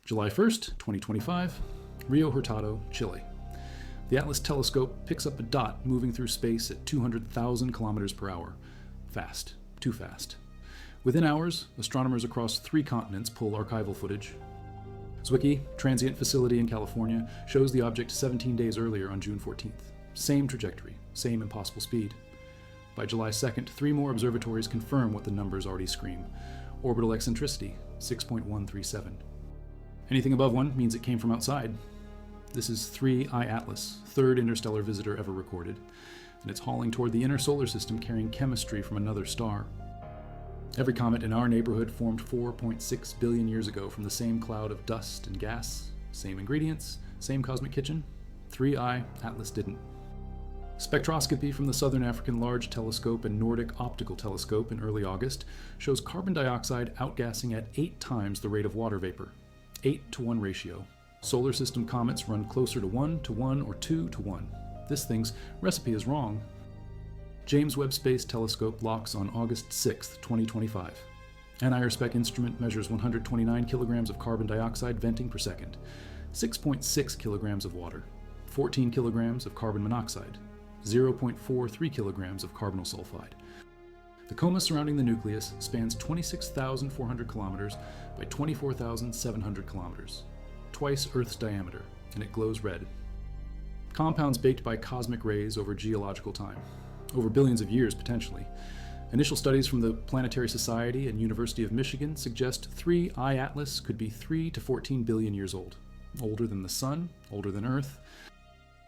July 1st, 2025, Rio Hurtado, Chile. The Atlas telescope picks up a dot moving through space at 200,000 kilometers per hour. Fast. Too fast. Within hours, astronomers across 3 continents pull archival footage. Zwicky, transient facility in California, shows the object 17 days earlier on June 14th. Same trajectory, same impossible speed. By July 2nd, 3 more observatories confirm what the numbers already scream. Orbital eccentricity, 6.137. Anything above 1 means it came from outside. This is 3I Atlas, 3rd interstellar visitor ever recorded, and it's hauling toward the inner solar system carrying chemistry from another star. Every comet in our neighborhood formed 4.6 billion years ago from the same cloud of dust and gas, same ingredients, same cosmic kitchen. 3I Atlas didn't. Spectroscopy from the Southern African Large Telescope and Nordic Optical Telescope in early August shows carbon dioxide outgassing at 8 times the rate of water vapor. 8-to-1 ratio. Solar system comets run closer to 1-to-1 or 2-to-1. This thing's recipe is wrong. James Webb Space Telescope locks on August 6, 2025. An IRSpec instrument measures 129 kilograms of carbon dioxide venting per second, 6.6 kilograms of water, 14 kilograms of carbon monoxide, 0.43 kilograms of carbonyl sulfide. The coma surrounding the nucleus spans 26,400 kilometers by 24,700 kilometers, twice Earth's diameter, and it glows red. Compounds baked by cosmic rays over geological time, over billions of years potentially. Initial studies from the Planetary Society and University of Michigan suggest 3I Atlas could be 3 to 14 billion years old, older than the Sun, older than Earth.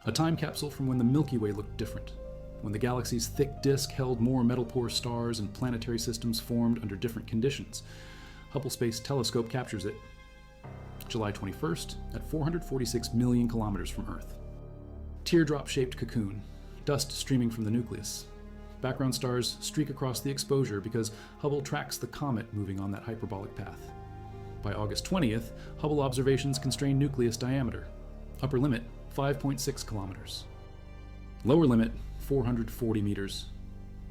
A time capsule from when the Milky Way looked different, when the galaxy's thick disk held more metal-poor stars and planetary systems formed under different conditions. Hubble Space Telescope captures it. July 21st, at 446 million kilometers from Earth. Teardrop-shaped cocoon, dust streaming from the nucleus. Background stars streak across the exposure because Hubble tracks the comet moving on that hyperbolic path. By August 20th, Hubble observations constrain nucleus diameter. Upper limit, 5.6 kilometers. Lower limit, 440 meters.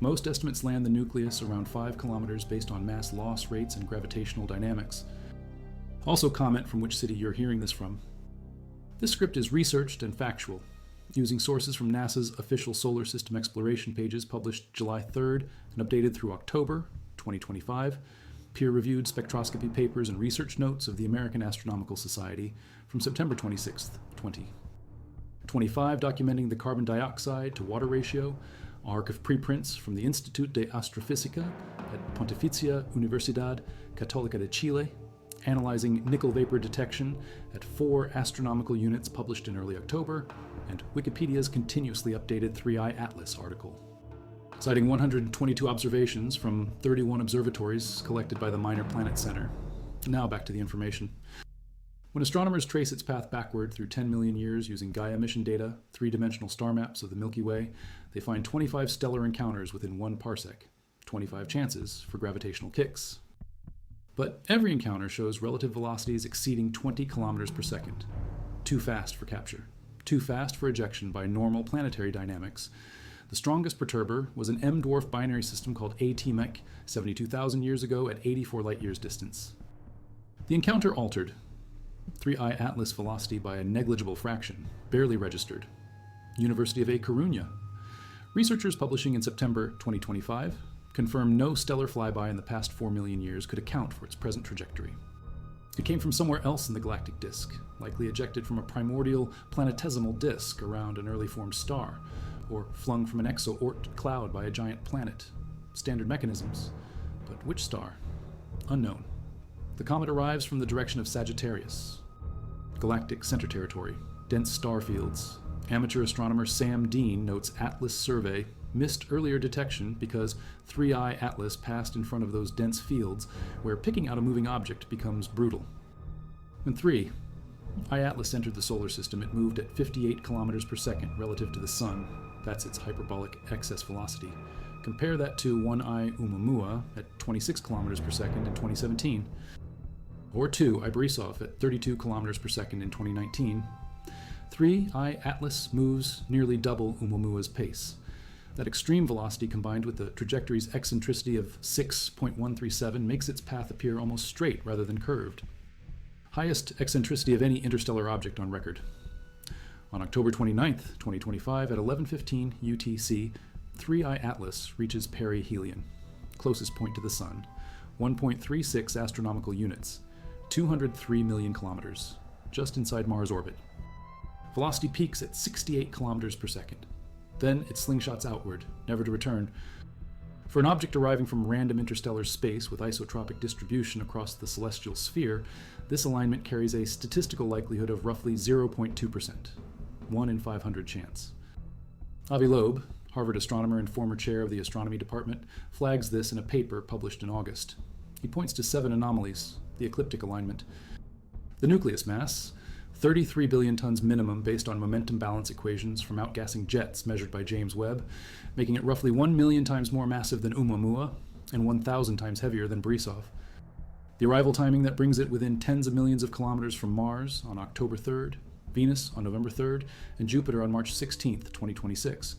Most estimates land the nucleus around 5 kilometers based on mass loss rates and gravitational dynamics. Also comment from which city you're hearing this from. This script is researched and factual, using sources from NASA's official solar system exploration pages published July 3rd and updated through October 2025, peer-reviewed spectroscopy papers and research notes of the American Astronomical Society from September 26th, 25 documenting the carbon dioxide to water ratio, arc of preprints from the Institut de Astrofísica at Pontificia Universidad Católica de Chile, analyzing nickel vapor detection at 4 astronomical units published in early October, and Wikipedia's continuously updated 3I Atlas article. Citing 122 observations from 31 observatories collected by the Minor Planet Center. Now back to the information. When astronomers trace its path backward through 10 million years using Gaia mission data, 3-dimensional star maps of the Milky Way, they find 25 stellar encounters within 1 parsec, 25 chances for gravitational kicks. But every encounter shows relative velocities exceeding 20 kilometers per second. Too fast for capture. Too fast for ejection by normal planetary dynamics. The strongest perturber was an M-dwarf binary system called AT-MEC 72,000 years ago at 84 light-years distance. The encounter altered 3I Atlas velocity by a negligible fraction, barely registered. University of A Coruña. Researchers publishing in September 2025 confirmed no stellar flyby in the past 4 million years could account for its present trajectory. It came from somewhere else in the galactic disk, likely ejected from a primordial planetesimal disk around an early formed star, or flung from an exo-Oort cloud by a giant planet. Standard mechanisms. But which star? Unknown. The comet arrives from the direction of Sagittarius. Galactic center territory, dense star fields. Amateur astronomer Sam Dean notes Atlas survey missed earlier detection because 3I Atlas passed in front of those dense fields where picking out a moving object becomes brutal. When 3I Atlas entered the solar system, it moved at 58 kilometers per second relative to the Sun. That's its hyperbolic excess velocity. Compare that to 1I Oumuamua at 26 kilometers per second in 2017. Or 2I Borisov at 32 kilometers per second in 2019. 3I Atlas moves nearly double Oumuamua's pace. That extreme velocity combined with the trajectory's eccentricity of 6.137 makes its path appear almost straight rather than curved. highest eccentricity of any interstellar object on record. On October 29th, 2025, at 11:15 UTC, 3I Atlas reaches Perihelion, closest point to the Sun, 1.36 astronomical units, 203 million kilometers, just inside Mars' orbit. Velocity peaks at 68 kilometers per second. Then it slingshots outward, never to return. For an object arriving from random interstellar space with isotropic distribution across the celestial sphere, this alignment carries a statistical likelihood of roughly 0.2%, 1 in 500 chance. Avi Loeb, Harvard astronomer and former chair of the astronomy department, flags this in a paper published in August. He points to 7 anomalies, the ecliptic alignment. The nucleus mass, 33 billion tons minimum based on momentum balance equations from outgassing jets measured by James Webb, making it roughly 1 million times more massive than Oumuamua and 1,000 times heavier than Borisov. The arrival timing that brings it within tens of millions of kilometers from Mars on October 3rd, Venus on November 3rd, and Jupiter on March 16th, 2026.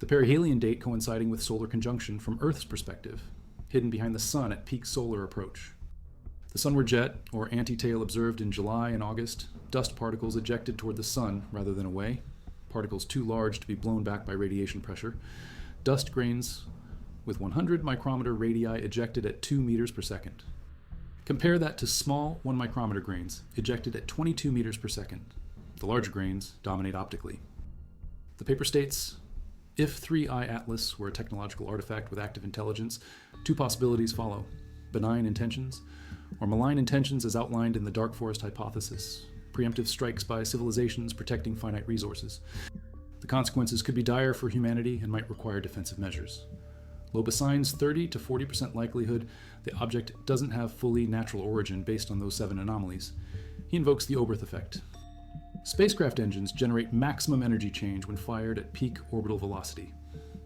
The perihelion date coinciding with solar conjunction from Earth's perspective, hidden behind the Sun at peak solar approach. The sunward jet, or anti-tail, observed in July and August, dust particles ejected toward the Sun rather than away, particles too large to be blown back by radiation pressure, dust grains with 100 micrometer radii ejected at 2 meters per second. Compare that to small 1 micrometer grains ejected at 22 meters per second. The larger grains dominate optically. The paper states, if 3I Atlas were a technological artifact with active intelligence, 2 possibilities follow: benign intentions, or malign intentions as outlined in the dark forest hypothesis, preemptive strikes by civilizations protecting finite resources. The consequences could be dire for humanity and might require defensive measures. Loeb assigns 30 to 40% likelihood the object doesn't have fully natural origin based on those 7 anomalies. He invokes the Oberth effect. Spacecraft engines generate maximum energy change when fired at peak orbital velocity.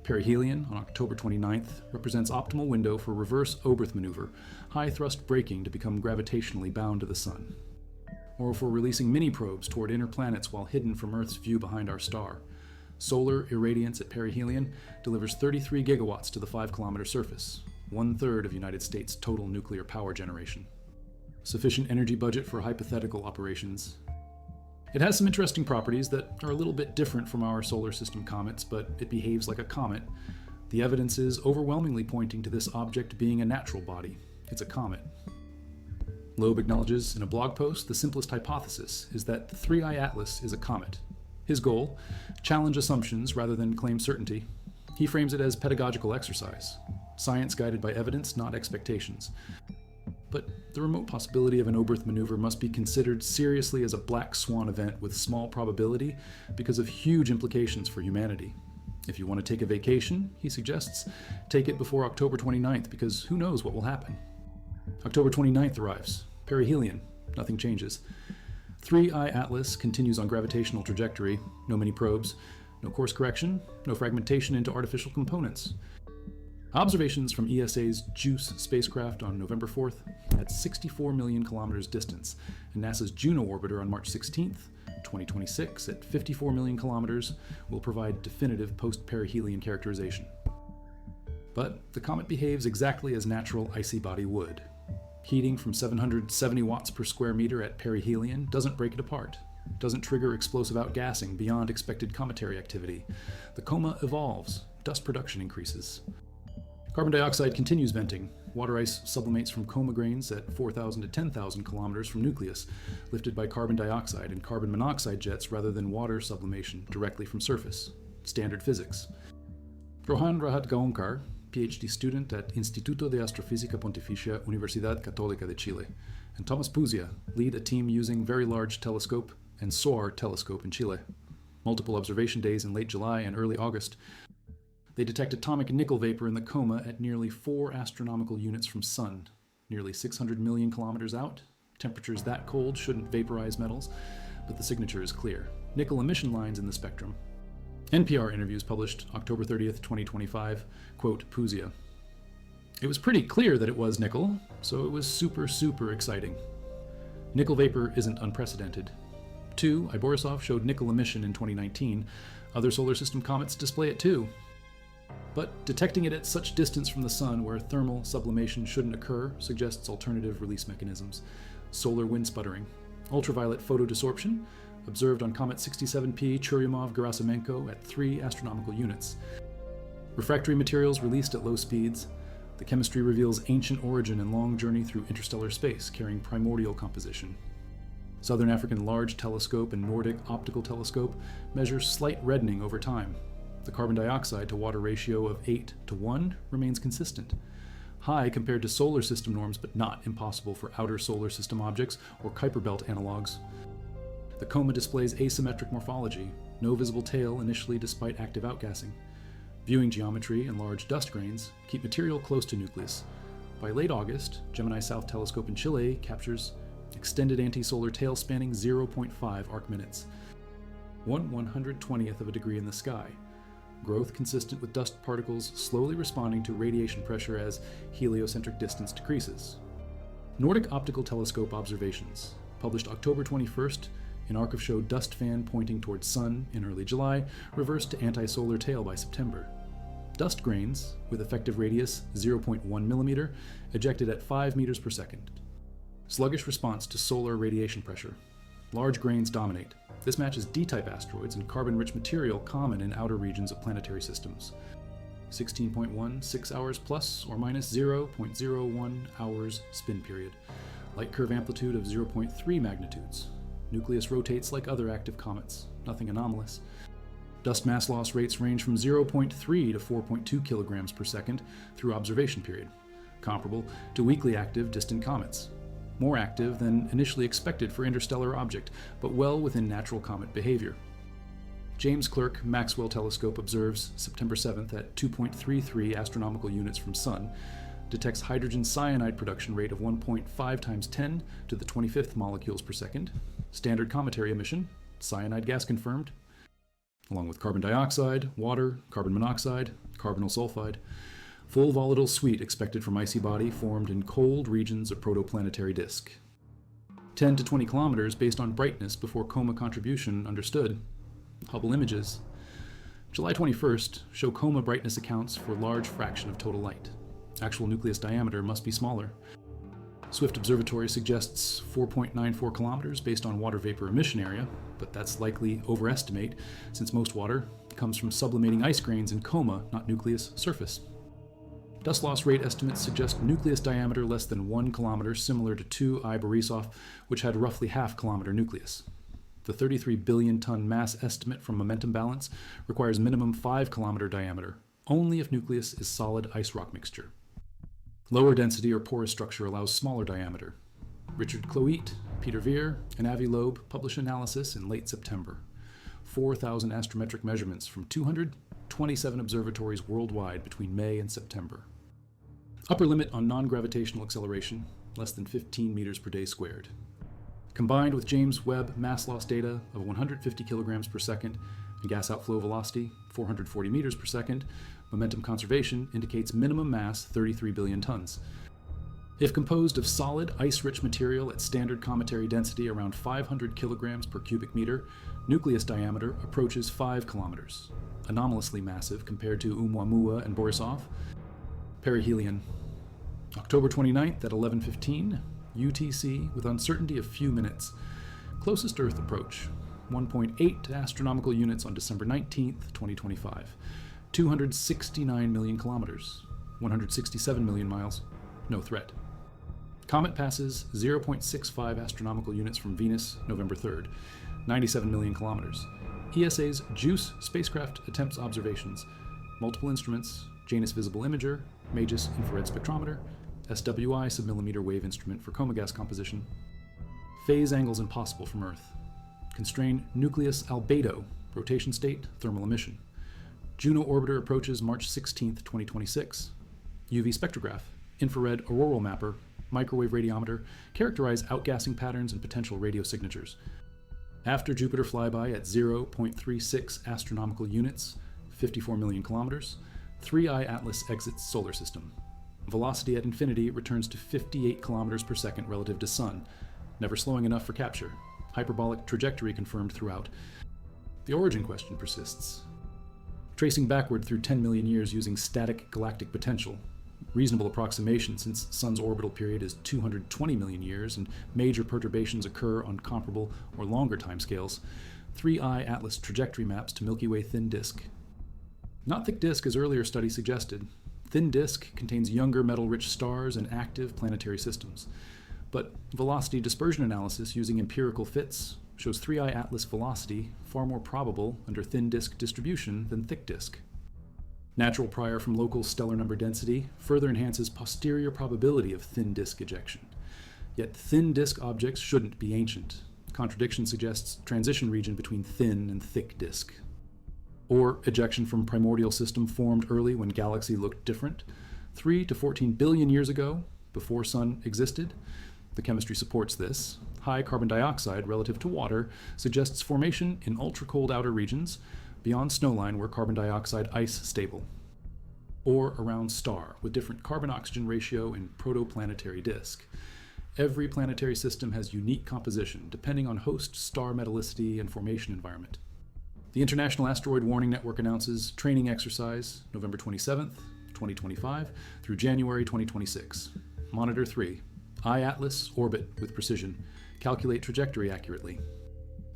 Perihelion, on October 29th, represents optimal window for reverse Oberth maneuver, high-thrust braking to become gravitationally bound to the Sun, or for releasing mini-probes toward inner planets while hidden from Earth's view behind our star. Solar irradiance at perihelion delivers 33 gigawatts to the 5-kilometer surface, 1/3 of United States' total nuclear power generation. Sufficient energy budget for hypothetical operations. It has some interesting properties that are a little bit different from our solar system comets, but it behaves like a comet. The evidence is overwhelmingly pointing to this object being a natural body. It's a comet. Loeb acknowledges in a blog post the simplest hypothesis is that the 3I Atlas is a comet. His goal, challenge assumptions rather than claim certainty. He frames it as pedagogical exercise, science guided by evidence, not expectations. But the remote possibility of an Oberth maneuver must be considered seriously as a black swan event with small probability because of huge implications for humanity. If you want to take a vacation, he suggests, take it before October 29th because who knows what will happen. October 29th arrives. Perihelion. Nothing changes. 3I Atlas continues on gravitational trajectory. No mini probes. No course correction. No fragmentation into artificial components. Observations from ESA's JUICE spacecraft on November 4th at 64 million kilometers distance, and NASA's Juno orbiter on March 16th, 2026 at 54 million kilometers will provide definitive post-perihelion characterization. But the comet behaves exactly as natural icy body would. Heating from 770 watts per square meter at perihelion doesn't break it apart, doesn't trigger explosive outgassing beyond expected cometary activity. The coma evolves, dust production increases. Carbon dioxide continues venting. Water ice sublimates from coma grains at 4,000 to 10,000 kilometers from nucleus, lifted by carbon dioxide and carbon monoxide jets rather than water sublimation directly from surface. Standard physics. Rohan Rahat Gaonkar, PhD student at Instituto de Astrofísica Pontificia Universidad Católica de Chile, and Thomas Puzia lead a team using Very Large Telescope and SOAR telescope in Chile. Multiple observation days in late July and early August. They detect atomic nickel vapor in the coma at nearly 4 astronomical units from Sun, nearly 600 million kilometers out. Temperatures that cold shouldn't vaporize metals, but the signature is clear. Nickel emission lines in the spectrum. NPR interviews published October 30th, 2025, quote, Puzia. It was pretty clear that it was nickel, so it was super exciting. Nickel vapor isn't unprecedented. 2, Borisov showed nickel emission in 2019. Other solar system comets display it too. But detecting it at such distance from the Sun where thermal sublimation shouldn't occur suggests alternative release mechanisms. solar wind sputtering. Ultraviolet photodistortion, observed on comet 67P Churyumov-Gerasimenko at 3 astronomical units. Refractory materials released at low speeds. The chemistry reveals ancient origin and long journey through interstellar space, carrying primordial composition. Southern African Large Telescope and Nordic Optical Telescope measure slight reddening over time. The carbon dioxide to water ratio of 8:1 remains consistent. High compared to solar system norms, but not impossible for outer solar system objects or Kuiper belt analogs. The coma displays asymmetric morphology, no visible tail initially despite active outgassing. Viewing geometry and large dust grains keep material close to nucleus. By late August, Gemini South Telescope in Chile captures extended anti-solar tail spanning 0.5 arc minutes, 1/120th of a degree in the sky. Growth consistent with dust particles slowly responding to radiation pressure as heliocentric distance decreases. Nordic Optical Telescope observations, published October 21st, in arc of show dust fan pointing towards sun in early July, reversed to anti-solar tail by September. Dust grains, with effective radius 0.1 millimeter, ejected at 5 meters per second. Sluggish response to solar radiation pressure. Large grains dominate. This matches D-type asteroids and carbon-rich material common in outer regions of planetary systems. 16.16 hours plus or minus 0.01 hours spin period. Light curve amplitude of 0.3 magnitudes. Nucleus rotates like other active comets, nothing anomalous. Dust mass loss rates range from 0.3 to 4.2 kilograms per second through observation period, comparable to weakly active distant comets. More active than initially expected for interstellar object, but well within natural comet behavior. James Clerk Maxwell Telescope observes September 7th at 2.33 astronomical units from Sun, detects hydrogen cyanide production rate of 1.5 times 10 to the 25th molecules per second, standard cometary emission, cyanide gas confirmed, along with carbon dioxide, water, carbon monoxide, carbonyl sulfide. Full volatile suite expected from icy body formed in cold regions of protoplanetary disk. 10 to 20 kilometers based on brightness before coma contribution understood. Hubble images. July 21st show coma brightness accounts for large fraction of total light. Actual nucleus diameter must be smaller. Swift Observatory suggests 4.94 kilometers based on water vapor emission area, but that's likely overestimate since most water comes from sublimating ice grains in coma, not nucleus surface. Dust loss rate estimates suggest nucleus diameter less than 1 kilometer, similar to 2I Borisov, which had roughly half-kilometer nucleus. The 33 billion ton mass estimate from momentum balance requires minimum 5-kilometer diameter, only if nucleus is solid ice rock mixture. Lower density or porous structure allows smaller diameter. Richard Cloete, Peter Veer, and Avi Loeb publish analysis in late September. 4,000 astrometric measurements from 227 observatories worldwide between May and September. Upper limit on non-gravitational acceleration, less than 15 meters per day squared. Combined with James Webb mass loss data of 150 kilograms per second and gas outflow velocity, 440 meters per second, momentum conservation indicates minimum mass 33 billion tons. If composed of solid, ice-rich material at standard cometary density around 500 kilograms per cubic meter, nucleus diameter approaches 5 kilometers, anomalously massive compared to Oumuamua and Borisov. Perihelion. October 29th at 11:15, UTC with uncertainty of few minutes. Closest Earth approach, 1.8 astronomical units on December 19th, 2025. 269 million kilometers, 167 million miles, no threat. Comet passes 0.65 astronomical units from Venus, November 3rd, 97 million kilometers. ESA's JUICE spacecraft attempts observations, multiple instruments, Janus Visible Imager, MAGIS Infrared Spectrometer, SWI submillimeter wave instrument for coma gas composition. Phase angles impossible from Earth. Constrain nucleus albedo, rotation state, thermal emission. Juno orbiter approaches March 16, 2026. UV spectrograph, infrared auroral mapper, microwave radiometer characterize outgassing patterns and potential radio signatures. After Jupiter flyby at 0.36 astronomical units, 54 million kilometers, 3I Atlas exits solar system. Velocity at infinity returns to 58 kilometers per second relative to Sun, never slowing enough for capture. Hyperbolic trajectory confirmed throughout. The origin question persists. Tracing backward through 10 million years using static galactic potential, reasonable approximation since Sun's orbital period is 220 million years and major perturbations occur on comparable or longer timescales, 3I Atlas trajectory maps to Milky Way thin disk. Not thick disk as earlier studies suggested. Thin disk contains younger metal-rich stars and active planetary systems. But velocity dispersion analysis using empirical fits shows 3I Atlas velocity far more probable under thin disk distribution than thick disk. Natural prior from local stellar number density further enhances posterior probability of thin disk ejection. Yet thin disk objects shouldn't be ancient. Contradiction suggests transition region between thin and thick disk. Or ejection from primordial system formed early when galaxy looked different, 3 to 14 billion years ago, before Sun existed. The chemistry supports this. High carbon dioxide relative to water suggests formation in ultra-cold outer regions, beyond snowline where carbon dioxide ice stable, or around star with different carbon-oxygen ratio and protoplanetary disk. Every planetary system has unique composition depending on host star metallicity and formation environment. The International Asteroid Warning Network announces training exercise November 27th, 2025 through January 2026. Monitor 3. I-Atlas orbit with precision. Calculate trajectory accurately.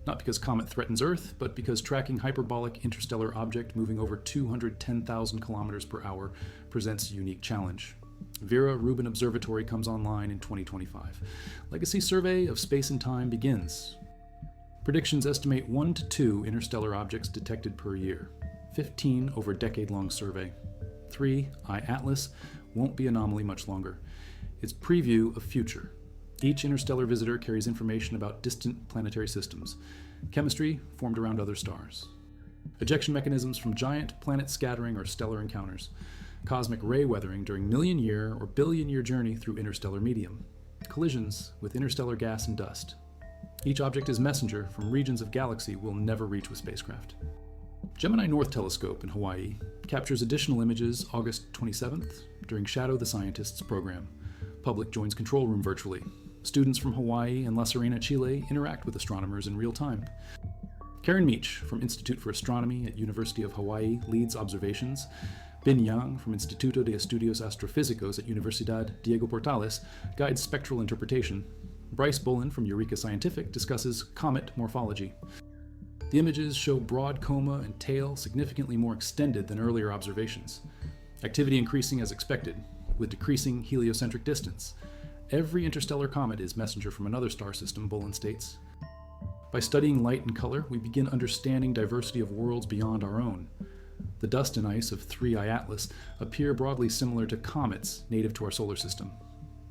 Not because comet threatens Earth, but because tracking hyperbolic interstellar object moving over 210,000 kilometers per hour presents a unique challenge. Vera Rubin Observatory comes online in 2025. Legacy survey of space and time begins. Predictions estimate 1 to 2 interstellar objects detected per year. 15 over decade-long survey. 3, I-Atlas, won't be anomaly much longer. Its preview of future. Each interstellar visitor carries information about distant planetary systems. Chemistry formed around other stars. Ejection mechanisms from giant planet scattering or stellar encounters. Cosmic ray weathering during million-year or billion-year journey through interstellar medium. Collisions with interstellar gas and dust. Each object is messenger from regions of galaxy we'll never reach with spacecraft. Gemini North Telescope in Hawaii captures additional images August 27th during Shadow the Scientists program. Public joins control room virtually. Students from Hawaii and La Serena, Chile interact with astronomers in real time. Karen Meach from Institute for Astronomy at University of Hawaii leads observations. Bin Yang from Instituto de Estudios Astrofísicos at Universidad Diego Portales guides spectral interpretation. Bryce Bolin from Eureka Scientific discusses comet morphology. The images show broad coma and tail significantly more extended than earlier observations. Activity increasing as expected, with decreasing heliocentric distance. Every interstellar comet is messenger from another star system, Bolin states. By studying light and color, we begin understanding diversity of worlds beyond our own. The dust and ice of 3I Atlas appear broadly similar to comets native to our solar system.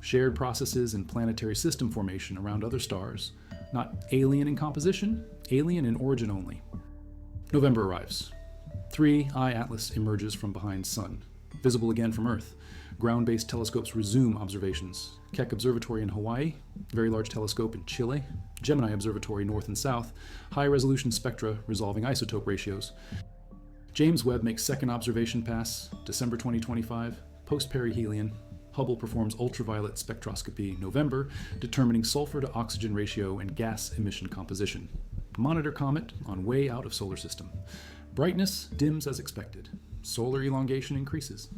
Shared processes in planetary system formation around other stars, not alien in composition, alien in origin only. November arrives. 3I Atlas emerges from behind Sun, visible again from Earth. Ground-based telescopes resume observations. Keck Observatory in Hawaii, Very Large Telescope in Chile, Gemini Observatory north and south, high-resolution spectra resolving isotope ratios. James Webb makes second observation pass, December 2025, post-perihelion. Hubble performs ultraviolet spectroscopy November, determining sulfur to oxygen ratio and gas emission composition. Monitor comet on way out of solar system. Brightness dims as expected. Solar elongation increases.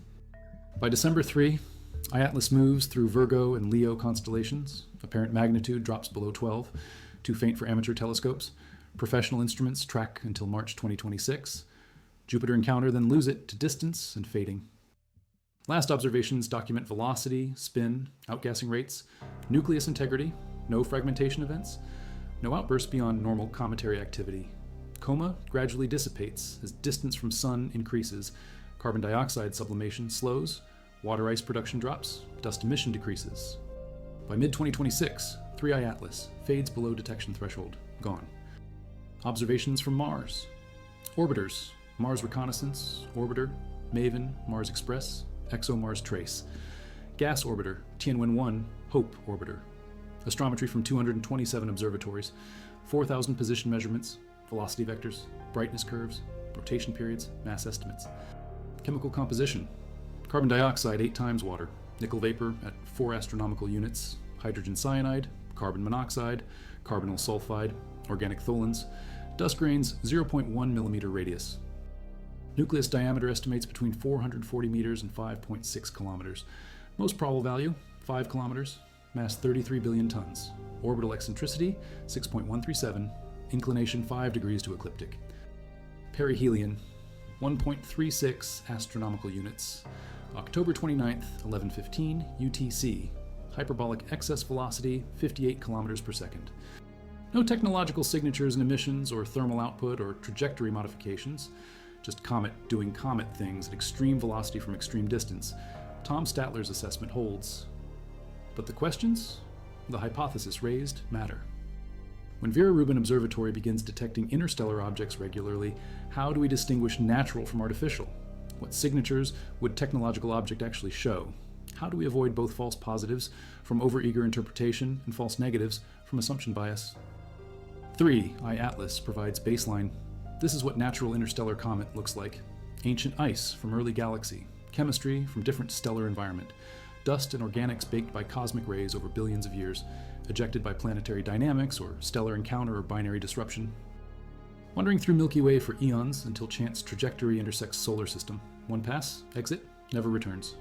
By December 3, I-Atlas moves through Virgo and Leo constellations. Apparent magnitude drops below 12, too faint for amateur telescopes. Professional instruments track until March 2026. Jupiter encounter then lose it to distance and fading. Last observations document velocity, spin, outgassing rates, nucleus integrity, no fragmentation events, no outbursts beyond normal cometary activity. Coma gradually dissipates as distance from Sun increases. Carbon dioxide sublimation slows, water ice production drops, dust emission decreases. By mid-2026, 3I Atlas fades below detection threshold, gone. Observations from Mars. Orbiters, Mars Reconnaissance, Orbiter, Maven, Mars Express, ExoMars Trace. Gas Orbiter, Tianwen-1, Hope Orbiter. Astrometry from 227 observatories, 4,000 position measurements, velocity vectors, brightness curves, rotation periods, mass estimates. Chemical composition. Carbon dioxide 8 times water, nickel vapor at 4 astronomical units, hydrogen cyanide, carbon monoxide, carbonyl sulfide, organic tholins, dust grains 0.1 millimeter radius. Nucleus diameter estimates between 440 meters and 5.6 kilometers. Most probable value, 5 kilometers. Mass 33 billion tons. Orbital eccentricity, 6.137. Inclination 5 degrees to ecliptic. Perihelion, 1.36 astronomical units. October 29th, 11:15 UTC. Hyperbolic excess velocity, 58 kilometers per second. No technological signatures in emissions or thermal output or trajectory modifications. Just comet doing comet things at extreme velocity from extreme distance. Tom Statler's assessment holds. But the questions? The hypothesis raised matter. When Vera Rubin Observatory begins detecting interstellar objects regularly, how do we distinguish natural from artificial? What signatures would technological object actually show? How do we avoid both false positives from overeager interpretation and false negatives from assumption bias? 3. iAtlas provides baseline. This is what natural interstellar comet looks like. Ancient ice from early galaxy. Chemistry from different stellar environment. Dust and organics baked by cosmic rays over billions of years. Ejected by planetary dynamics or stellar encounter or binary disruption. Wandering through Milky Way for eons until chance trajectory intersects solar system. One pass, exit, never returns.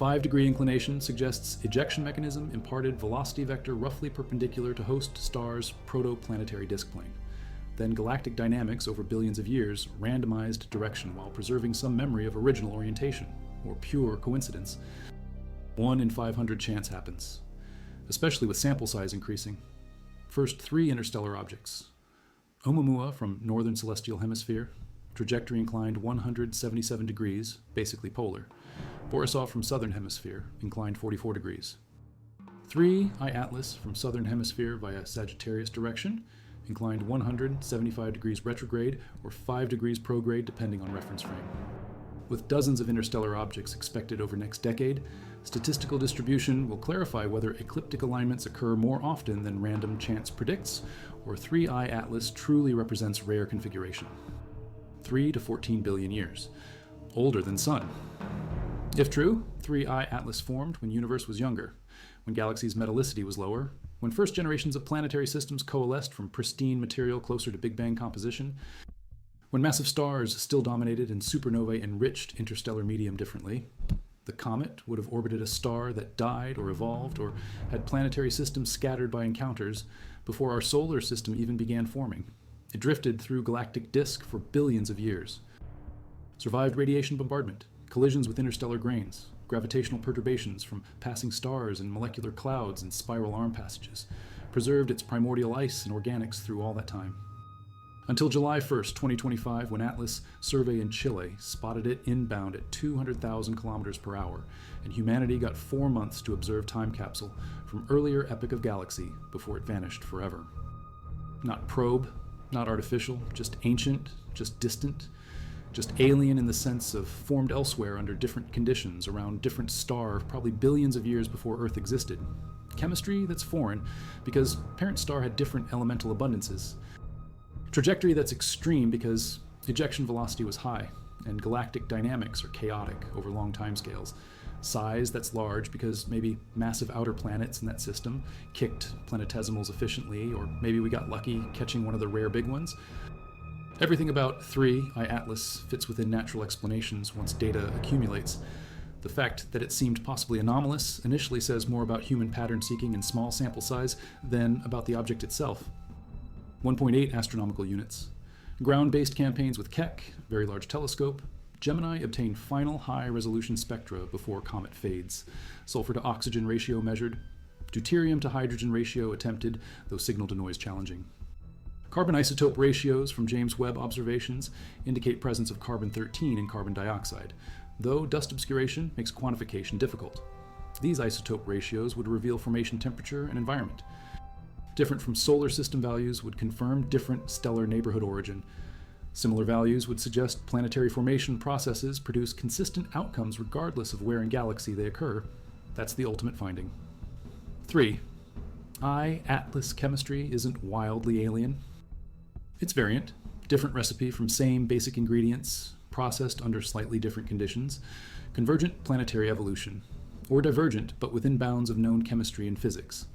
5-degree inclination suggests ejection mechanism imparted velocity vector roughly perpendicular to host star's protoplanetary disk plane. Then galactic dynamics over billions of years randomized direction while preserving some memory of original orientation, or pure coincidence. 1 in 500 chance happens, especially with sample size increasing. First 3 interstellar objects. Oumuamua from northern celestial hemisphere, trajectory inclined 177 degrees, basically polar. Borisov from southern hemisphere, inclined 44 degrees. 3 iAtlas from southern hemisphere via Sagittarius direction, inclined 175 degrees retrograde or 5 degrees prograde depending on reference frame. With dozens of interstellar objects expected over next decade, statistical distribution will clarify whether ecliptic alignments occur more often than random chance predicts, or 3 iAtlas truly represents rare configuration. 3 to 14 billion years. Older than Sun. If true, 3 iAtlas formed when universe was younger, when galaxies' metallicity was lower, when first generations of planetary systems coalesced from pristine material closer to Big Bang composition, when massive stars still dominated and supernovae enriched interstellar medium differently. The comet would have orbited a star that died or evolved or had planetary systems scattered by encounters before our solar system even began forming. It drifted through galactic disk for billions of years. Survived radiation bombardment, collisions with interstellar grains, gravitational perturbations from passing stars and molecular clouds and spiral arm passages, preserved its primordial ice and organics through all that time. Until July 1st, 2025, when Atlas survey in Chile spotted it inbound at 200,000 kilometers per hour, and humanity got 4 months to observe time capsule from earlier epoch of galaxy before it vanished forever. Not probe, not artificial, just ancient, just distant, just alien in the sense of formed elsewhere under different conditions around different star probably billions of years before Earth existed. Chemistry that's foreign because parent star had different elemental abundances. Trajectory that's extreme because ejection velocity was high and galactic dynamics are chaotic over long timescales. Size that's large because maybe massive outer planets in that system kicked planetesimals efficiently, or maybe we got lucky catching one of the rare big ones. Everything about 3 iAtlas fits within natural explanations once data accumulates. The fact that it seemed possibly anomalous initially says more about human pattern seeking in small sample size than about the object itself. 1.8 astronomical units. Ground-based campaigns with Keck, Very Large Telescope. Gemini obtained final high-resolution spectra before comet fades. Sulfur to oxygen ratio measured. Deuterium to hydrogen ratio attempted, though signal-to-noise challenging. Carbon isotope ratios from James Webb observations indicate presence of carbon-13 in carbon dioxide, though dust obscuration makes quantification difficult. These isotope ratios would reveal formation temperature and environment. Different from solar system values would confirm different stellar neighborhood origin. Similar values would suggest planetary formation processes produce consistent outcomes regardless of where in galaxy they occur. That's the ultimate finding. 3. iAtlas chemistry isn't wildly alien. It's variant, different recipe from same basic ingredients, processed under slightly different conditions, convergent planetary evolution, or divergent but within bounds of known chemistry and physics.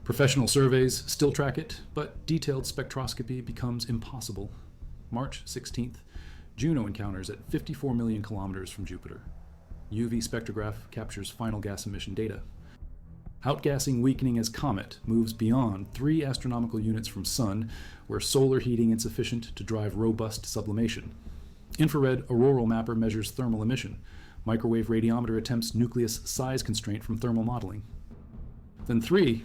Professional surveys still track it, but detailed spectroscopy becomes impossible. March 16th, Juno encounters at 54 million kilometers from Jupiter. UV spectrograph captures final gas emission data. Outgassing weakening as comet moves beyond 3 astronomical units from Sun, where solar heating insufficient to drive robust sublimation. Infrared auroral mapper measures thermal emission. Microwave radiometer attempts nucleus size constraint from thermal modeling. Then 3,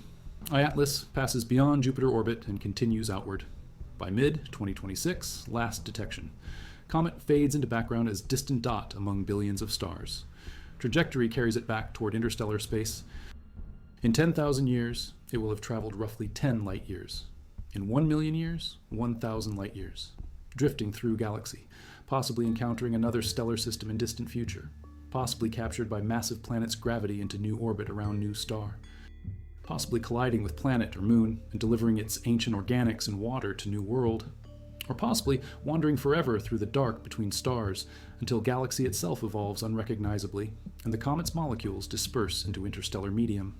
Atlas passes beyond Jupiter orbit and continues outward. By mid-2026, last detection. Comet fades into background as distant dot among billions of stars. Trajectory carries it back toward interstellar space. In 10,000 years, it will have traveled roughly 10 light years. In 1 million years, 1,000 light years. Drifting through galaxy, possibly encountering another stellar system in distant future, possibly captured by massive planet's gravity into new orbit around new star, possibly colliding with planet or moon and delivering its ancient organics and water to new world, or possibly wandering forever through the dark between stars until galaxy itself evolves unrecognizably and the comet's molecules disperse into interstellar medium.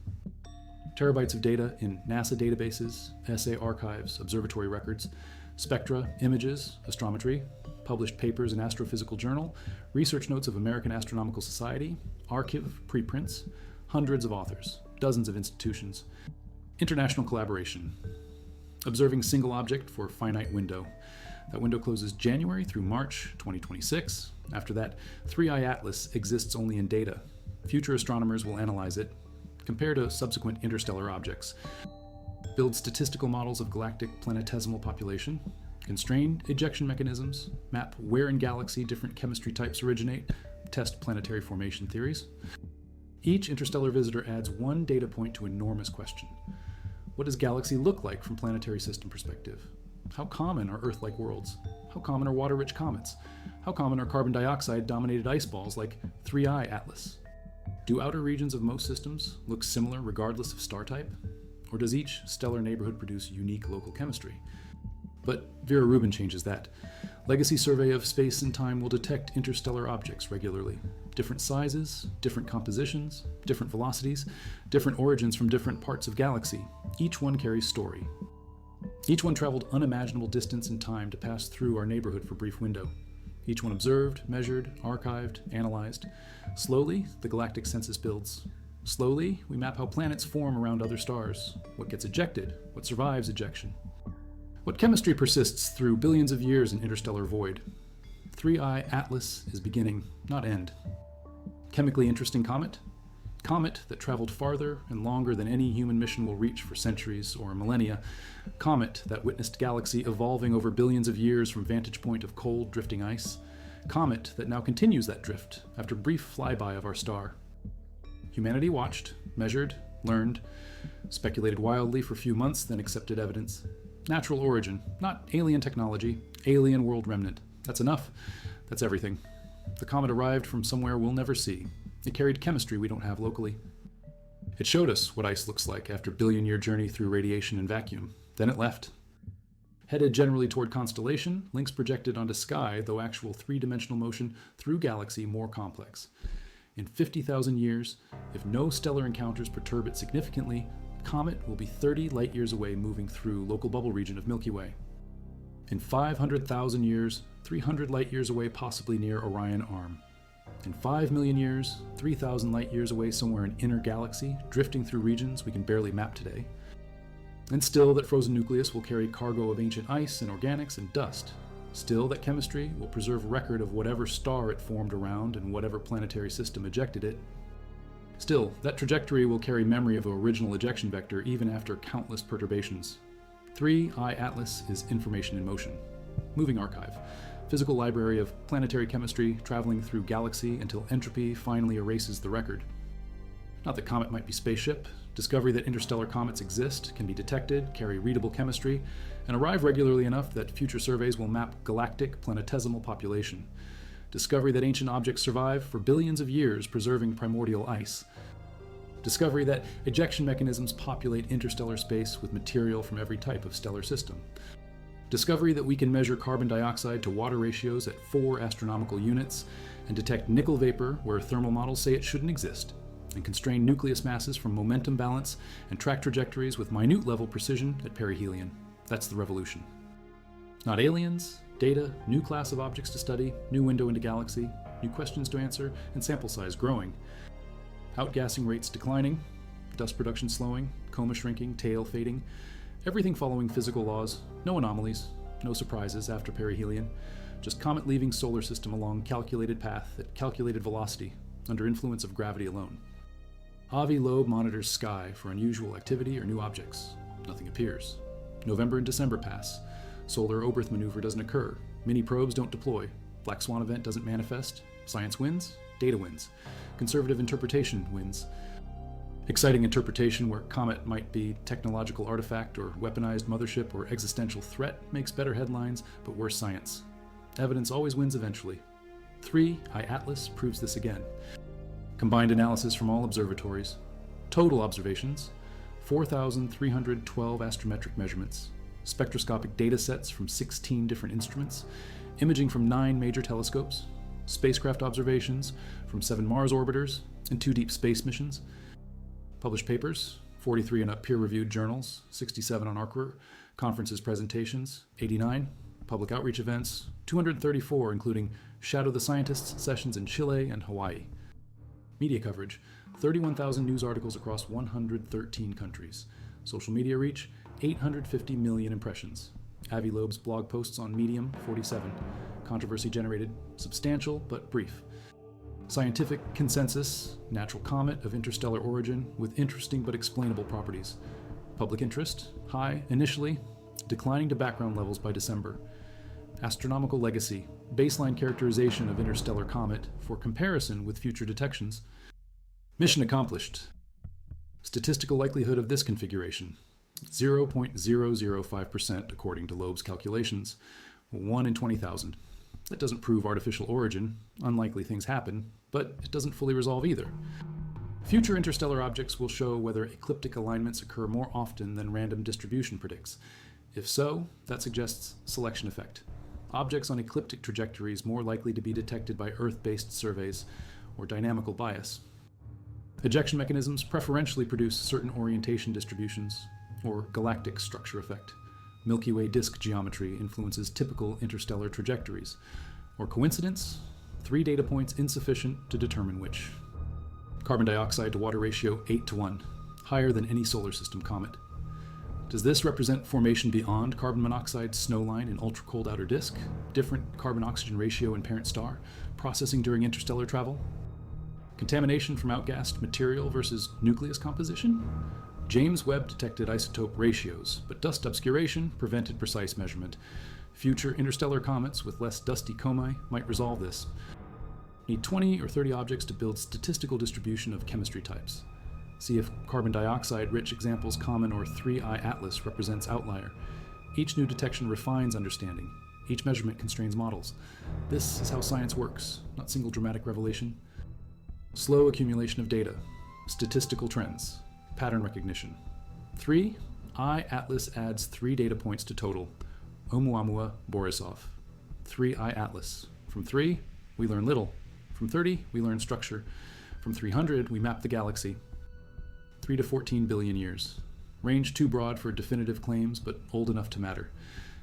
Terabytes of data in NASA databases, essay archives, observatory records, spectra, images, astrometry, published papers in Astrophysical Journal, research notes of American Astronomical Society, archive preprints, hundreds of authors, dozens of institutions. International collaboration. Observing single object for finite window. That window closes January through March 2026. After that, 3I Atlas exists only in data. Future astronomers will analyze it, compare to subsequent interstellar objects, build statistical models of galactic planetesimal population, constrain ejection mechanisms, map where in galaxy different chemistry types originate, test planetary formation theories. Each interstellar visitor adds one data point to an enormous question. What does galaxy look like from planetary system perspective? How common are Earth-like worlds? How common are water-rich comets? How common are carbon dioxide-dominated ice balls like 3I Atlas? Do outer regions of most systems look similar regardless of star type? Or does each stellar neighborhood produce unique local chemistry? But Vera Rubin changes that. Legacy survey of space and time will detect interstellar objects regularly. Different sizes, different compositions, different velocities, different origins from different parts of galaxy. Each one carries story. Each one traveled unimaginable distance and time to pass through our neighborhood for brief window. Each one observed, measured, archived, analyzed. Slowly, the galactic census builds. Slowly, we map how planets form around other stars, what gets ejected, what survives ejection. What chemistry persists through billions of years in interstellar void. 3I Atlas is beginning, not end. Chemically interesting comet? Comet that traveled farther and longer than any human mission will reach for centuries or millennia. Comet that witnessed galaxy evolving over billions of years from vantage point of cold, drifting ice. Comet that now continues that drift after brief flyby of our star. Humanity watched, measured, learned, speculated wildly for a few months, then accepted evidence. Natural origin, not alien technology, alien world remnant. That's enough. That's everything. The comet arrived from somewhere we'll never see. It carried chemistry we don't have locally. It showed us what ice looks like after billion-year journey through radiation and vacuum. Then it left. Headed generally toward constellation, links projected onto sky, though actual three-dimensional motion through galaxy more complex. In 50,000 years, if no stellar encounters perturb it significantly, comet will be 30 light years away moving through local bubble region of Milky Way. In 500,000 years, 300 light years away possibly near Orion Arm. In 5 million years, 3,000 light years away somewhere in inner galaxy, drifting through regions we can barely map today. And still that frozen nucleus will carry cargo of ancient ice and organics and dust. Still that chemistry will preserve record of whatever star it formed around and whatever planetary system ejected it. Still, that trajectory will carry memory of an original ejection vector even after countless perturbations. 3I Atlas is information in motion. Moving archive. Physical library of planetary chemistry traveling through galaxy until entropy finally erases the record. Not that comet might be spaceship. Discovery that interstellar comets exist, can be detected, carry readable chemistry, and arrive regularly enough that future surveys will map galactic planetesimal population. Discovery that ancient objects survive for billions of years preserving primordial ice. Discovery that ejection mechanisms populate interstellar space with material from every type of stellar system. Discovery that we can measure carbon dioxide to water ratios at 4 astronomical units and detect nickel vapor where thermal models say it shouldn't exist, and constrain nucleus masses from momentum balance and track trajectories with minute level precision at perihelion. That's the revolution. Not aliens, Data, new class of objects to study, new window into galaxy, new questions to answer, and sample size growing. Outgassing rates declining, dust production slowing, coma shrinking, tail fading, everything following physical laws, no anomalies, no surprises after perihelion, just comet leaving solar system along calculated path at calculated velocity, under influence of gravity alone. Avi Loeb monitors sky for unusual activity or new objects. Nothing appears. November and December pass. Solar Oberth maneuver doesn't occur. Mini probes don't deploy. Black Swan event doesn't manifest. Science wins. Data wins. Conservative interpretation wins. Exciting interpretation where comet might be technological artifact or weaponized mothership or existential threat makes better headlines, but worse science. Evidence always wins eventually. 3. iAtlas proves this again. Combined analysis from all observatories. Total observations. 4,312 astrometric measurements. Spectroscopic data sets from 16 different instruments. Imaging from 9 major telescopes. Spacecraft observations from 7 Mars orbiters and 2 deep space missions. Published papers, 43 in peer-reviewed journals, 67 on Arcwer, conferences, presentations, 89, public outreach events, 234 including Shadow the Scientists sessions in Chile and Hawaii. Media coverage, 31,000 news articles across 113 countries. Social media reach, 850 million impressions. Avi Loeb's blog posts on Medium, 47. Controversy generated, substantial but brief. Scientific consensus, natural comet of interstellar origin with interesting but explainable properties. Public interest, high initially, declining to background levels by December. Astronomical legacy, baseline characterization of interstellar comet for comparison with future detections. Mission accomplished. Statistical likelihood of this configuration, 0.005% according to Loeb's calculations, 1 in 20,000. That doesn't prove artificial origin, unlikely things happen, but it doesn't fully resolve either. Future interstellar objects will show whether ecliptic alignments occur more often than random distribution predicts. If so, that suggests selection effect. Objects on ecliptic trajectories more likely to be detected by Earth-based surveys, or dynamical bias. Ejection mechanisms preferentially produce certain orientation distributions, or galactic structure effect. Milky Way disk geometry influences typical interstellar trajectories. Or coincidence? 3 data points insufficient to determine which. Carbon dioxide to water ratio 8:1, higher than any solar system comet. Does this represent formation beyond carbon monoxide snowline in ultra-cold outer disk? Different carbon-oxygen ratio in parent star? Processing during interstellar travel? Contamination from outgassed material versus nucleus composition? James Webb detected isotope ratios, but dust obscuration prevented precise measurement. Future interstellar comets with less dusty comae might resolve this. Need 20 or 30 objects to build statistical distribution of chemistry types. See if carbon dioxide-rich examples common or 3 iAtlas represents outlier. Each new detection refines understanding. Each measurement constrains models. This is how science works, not single dramatic revelation. Slow accumulation of data. Statistical trends. Pattern recognition. 3. iAtlas adds 3 data points to total. Oumuamua, Borisov. 3 iAtlas. From 3, we learn little. From 30, we learn structure. From 300, we map the galaxy. 3 to 14 billion years. Range too broad for definitive claims, but old enough to matter.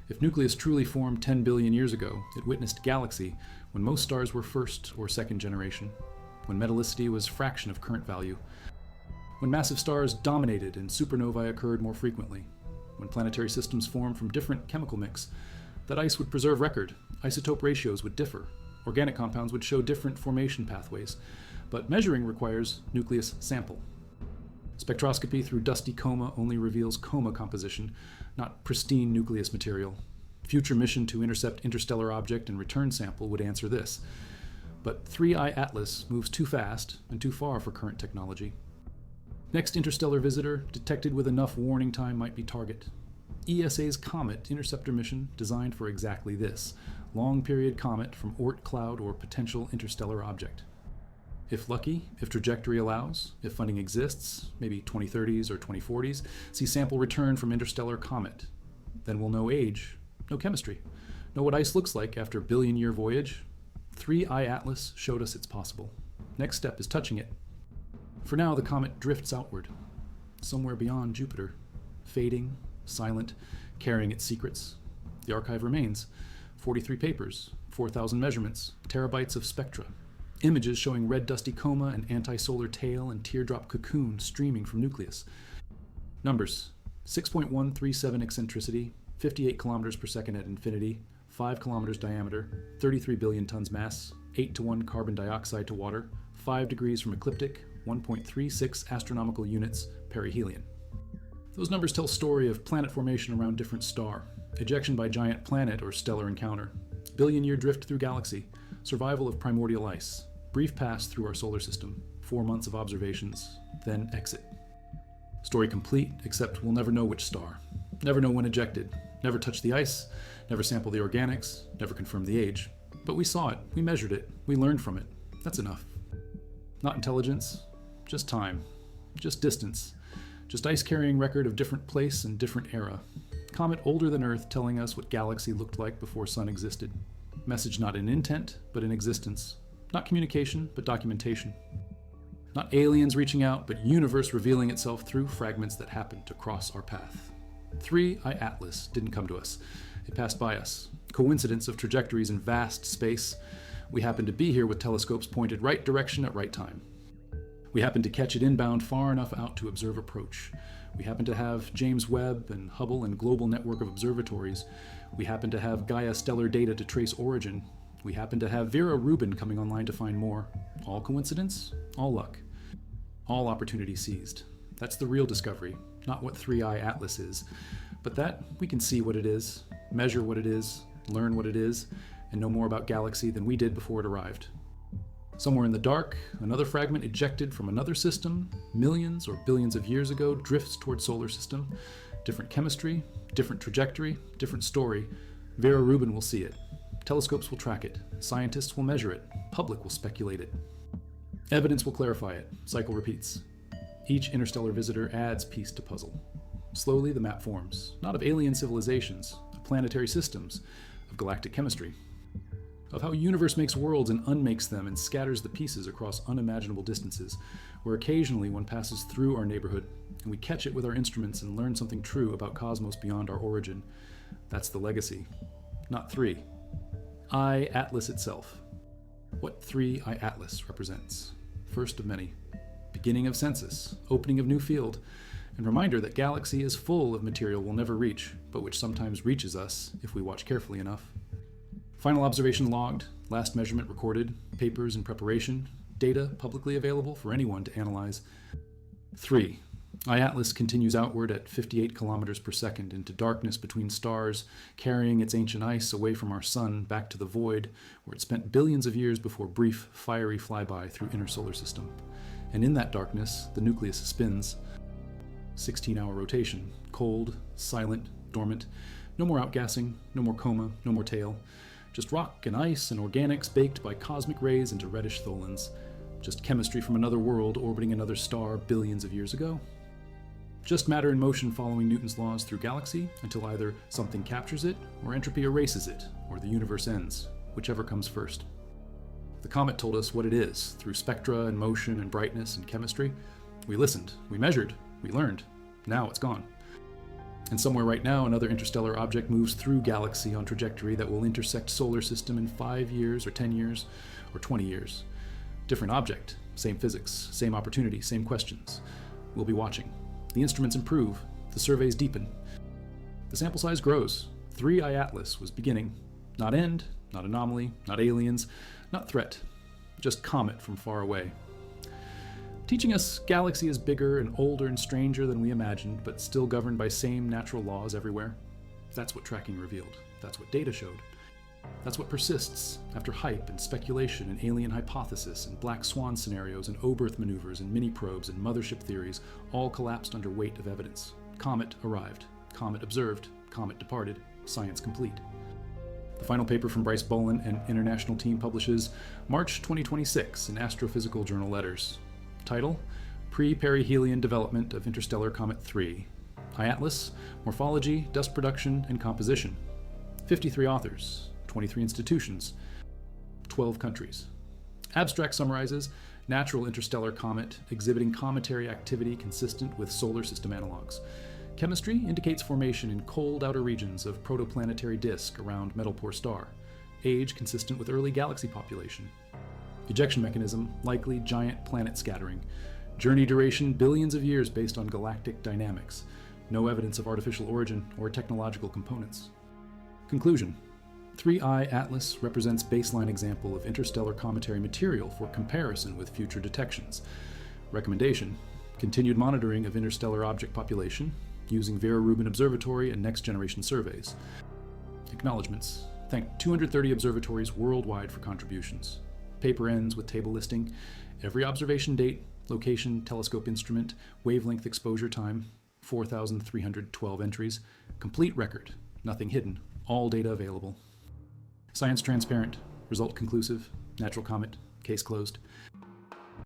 If nucleus truly formed 10 billion years ago, it witnessed galaxy when most stars were first or second generation, when metallicity was fraction of current value, when massive stars dominated and supernovae occurred more frequently, when planetary systems formed from different chemical mix, that ice would preserve record, isotope ratios would differ, organic compounds would show different formation pathways, but measuring requires nucleus sample. Spectroscopy through dusty coma only reveals coma composition, not pristine nucleus material. Future mission to intercept interstellar object and return sample would answer this. But 3 iAtlas moves too fast and too far for current technology. Next interstellar visitor detected with enough warning time might be target. ESA's Comet interceptor mission designed for exactly this, long-period comet from Oort cloud or potential interstellar object. If lucky, if trajectory allows, if funding exists, maybe 2030s or 2040s, see sample return from interstellar comet. Then we'll know age, know chemistry, know what ice looks like after billion-year voyage. 3 iAtlas showed us it's possible. Next step is touching it. For now, the comet drifts outward, somewhere beyond Jupiter, fading, silent, carrying its secrets. The archive remains. 43 papers, 4,000 measurements, terabytes of spectra, images showing red dusty coma and anti-solar tail and teardrop cocoon streaming from nucleus. Numbers: 6.137 eccentricity, 58 kilometers per second at infinity, 5 kilometers diameter, 33 billion tons mass, 8 to 1 carbon dioxide to water, 5 degrees from ecliptic, 1.36 astronomical units, perihelion. Those numbers tell story of planet formation around different star, ejection by giant planet or stellar encounter, billion-year drift through galaxy, survival of primordial ice, brief pass through our solar system, 4 months of observations, then exit. Story complete, except we'll never know which star, never know when ejected, never touch the ice, never sample the organics, never confirm the age. But we saw it, we measured it, we learned from it. That's enough. Not intelligence, just time, just distance, just ice-carrying record of different place and different era. Comet older than Earth telling us what galaxy looked like before sun existed. Message not in intent, but in existence. Not communication, but documentation. Not aliens reaching out, but universe revealing itself through fragments that happened to cross our path. 3I Atlas didn't come to us. It passed by us. Coincidence of trajectories in vast space. We happened to be here with telescopes pointed right direction at right time. We happened to catch it inbound far enough out to observe approach. We happen to have James Webb and Hubble and global network of observatories. We happen to have Gaia stellar data to trace origin. We happen to have Vera Rubin coming online to find more. All coincidence? All luck. All opportunity seized. That's the real discovery, not what 3I Atlas is. But that, we can see what it is, measure what it is, learn what it is, and know more about galaxy than we did before it arrived. Somewhere in the dark, another fragment ejected from another system, millions or billions of years ago, drifts toward solar system. Different chemistry, different trajectory, different story. Vera Rubin will see it. Telescopes will track it. Scientists will measure it. Public will speculate it. Evidence will clarify it. Cycle repeats. Each interstellar visitor adds piece to puzzle. Slowly the map forms, not of alien civilizations, of planetary systems, of galactic chemistry, of how universe makes worlds and unmakes them and scatters the pieces across unimaginable distances, where occasionally one passes through our neighborhood and we catch it with our instruments and learn something true about cosmos beyond our origin. That's the legacy. Not 3I Atlas itself. What 3I Atlas represents. First of many. Beginning of census, opening of new field, and reminder that galaxy is full of material we'll never reach, but which sometimes reaches us if we watch carefully enough. Final observation logged, last measurement recorded, papers in preparation, data publicly available for anyone to analyze. 3. Atlas continues outward at 58 kilometers per second into darkness between stars, carrying its ancient ice away from our sun back to the void, where it spent billions of years before brief, fiery flyby through inner solar system. And in that darkness, the nucleus spins. 16-hour rotation, cold, silent, dormant. No more outgassing, no more coma, no more tail. Just rock and ice and organics baked by cosmic rays into reddish tholins. Just chemistry from another world orbiting another star billions of years ago. Just matter in motion following Newton's laws through galaxy until either something captures it or entropy erases it, or the universe ends, whichever comes first. The comet told us what it is through spectra and motion and brightness and chemistry. We listened, we measured, we learned. Now it's gone. And somewhere right now, another interstellar object moves through galaxy on trajectory that will intersect solar system in 5 years or 10 years or 20 years. Different object, same physics, same opportunity, same questions. We'll be watching. The instruments improve, the surveys deepen. The sample size grows. 3I Atlas was beginning. Not end, not anomaly, not aliens, not threat. Just comet from far away. Teaching us galaxy is bigger and older and stranger than we imagined, but still governed by same natural laws everywhere. That's what tracking revealed. That's what data showed. That's what persists after hype and speculation and alien hypothesis and black swan scenarios and Oberth maneuvers and mini-probes and mothership theories all collapsed under weight of evidence. Comet arrived. Comet observed. Comet departed. Science complete. The final paper from Bryce Bolin and international team publishes March 2026 in Astrophysical Journal Letters. Title: Pre-Perihelion Development of Interstellar Comet 3. Atlas, Morphology, Dust Production, and Composition. 53 authors, 23 institutions, 12 countries. Abstract summarizes natural interstellar comet exhibiting cometary activity consistent with solar system analogs. Chemistry indicates formation in cold outer regions of protoplanetary disk around metal-poor star. Age consistent with early galaxy population. Ejection mechanism likely giant planet scattering. Journey duration billions of years based on galactic dynamics. No evidence of artificial origin or technological components. Conclusion. 3I Atlas represents baseline example of interstellar cometary material for comparison with future detections. Recommendation. Continued monitoring of interstellar object population using Vera Rubin Observatory and next generation surveys. Acknowledgements. Thank 230 observatories worldwide for contributions. Paper ends with table listing every observation date, location, telescope instrument, wavelength exposure time, 4,312 entries, complete record, nothing hidden, all data available. Science transparent, result conclusive, natural comet, case closed.